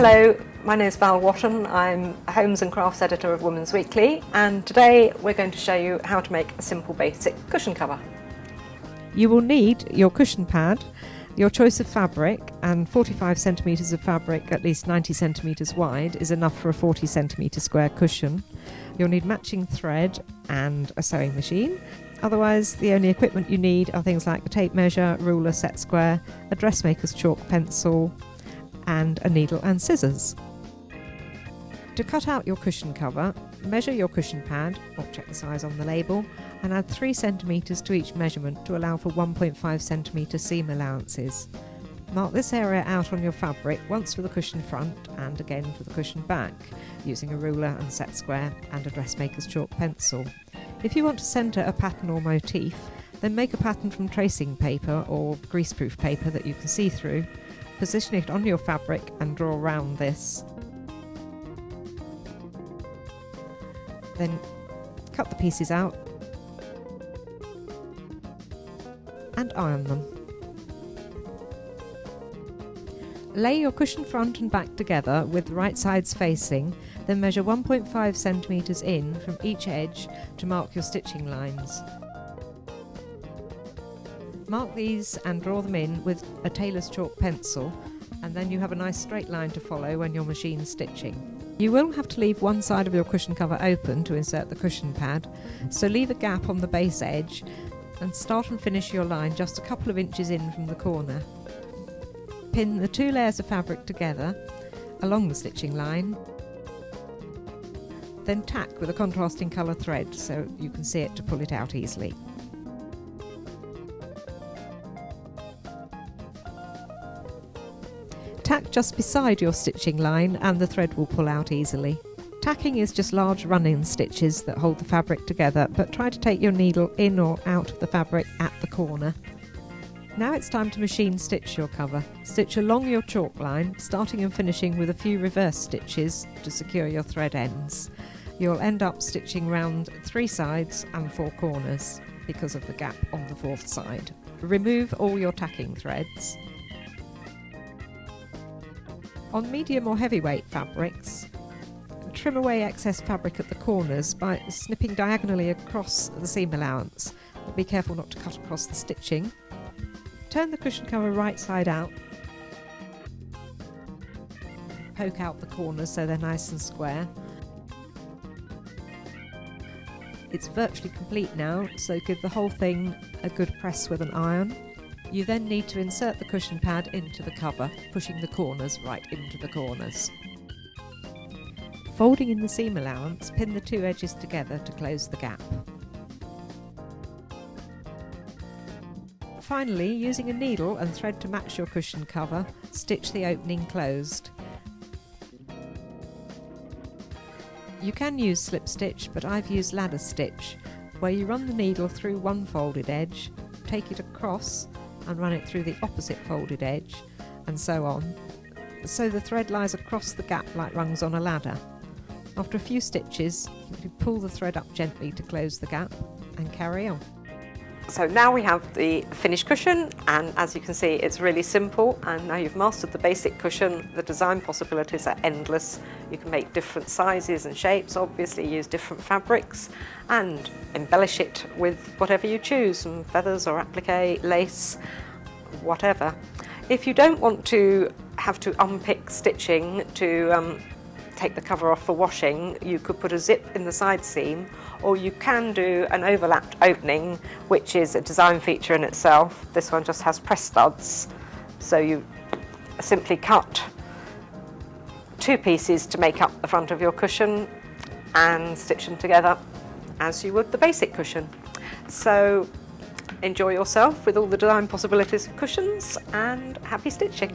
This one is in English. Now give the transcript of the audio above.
Hello, my name is Val Watton. I'm Homes and Crafts Editor of Women's Weekly, and today we're going to show you how to make a simple basic cushion cover. You will need your cushion pad, your choice of fabric, and 45 centimetres of fabric at least 90 centimetres wide is enough for a 40 centimetre square cushion. You'll need matching thread and a sewing machine. Otherwise, the only equipment you need are things like a tape measure, ruler, set square, a dressmaker's chalk pencil, and a needle and scissors. To cut out your cushion cover, measure your cushion pad, or check the size on the label, and add 3 centimetres to each measurement to allow for 1.5 centimetre seam allowances. Mark this area out on your fabric, once for the cushion front and again for the cushion back, using a ruler and set square and a dressmaker's chalk pencil. If you want to centre a pattern or motif, then make a pattern from tracing paper or greaseproof paper that you can see through. Position it on your fabric and draw around this. Then cut the pieces out and iron them. Lay your cushion front and back together with the right sides facing, then measure 1.5 centimetres in from each edge to mark your stitching lines. Mark these and draw them in with a tailor's chalk pencil, and then you have a nice straight line to follow when you're machine stitching. You will have to leave one side of your cushion cover open to insert the cushion pad, so leave a gap on the base edge and start and finish your line just a couple of inches in from the corner. Pin the 2 layers of fabric together along the stitching line, then tack with a contrasting colour thread so you can see it to pull it out easily. Tack just beside your stitching line and the thread will pull out easily. Tacking is just large run-in stitches that hold the fabric together, but try to take your needle in or out of the fabric at the corner. Now it's time to machine stitch your cover. Stitch along your chalk line, starting and finishing with a few reverse stitches to secure your thread ends. You'll end up stitching round 3 sides and 4 corners because of the gap on the 4th side. Remove all your tacking threads. On medium or heavyweight fabrics, trim away excess fabric at the corners by snipping diagonally across the seam allowance, but be careful not to cut across the stitching. Turn the cushion cover right side out. Poke out the corners so they're nice and square. It's virtually complete now, so give the whole thing a good press with an iron. You then need to insert the cushion pad into the cover, pushing the corners right into the corners. Folding in the seam allowance, pin the 2 edges together to close the gap. Finally, using a needle and thread to match your cushion cover, stitch the opening closed. You can use slip stitch, but I've used ladder stitch, where you run the needle through one folded edge, take it across and run it through the opposite folded edge, and so on, so the thread lies across the gap like rungs on a ladder. After a few stitches, you pull the thread up gently to close the gap and carry on. So now we have the finished cushion, and as you can see it's really simple, and now you've mastered the basic cushion. The design possibilities are endless. You can make different sizes and shapes, obviously use different fabrics and embellish it with whatever you choose, some feathers or applique, lace, whatever. If you don't want to have to unpick stitching to take the cover off for washing, you could put a zip in the side seam, or you can do an overlapped opening, which is a design feature in itself. This one just has press studs, so you simply cut 2 pieces to make up the front of your cushion and stitch them together as you would the basic cushion. So enjoy yourself with all the design possibilities of cushions, and happy stitching!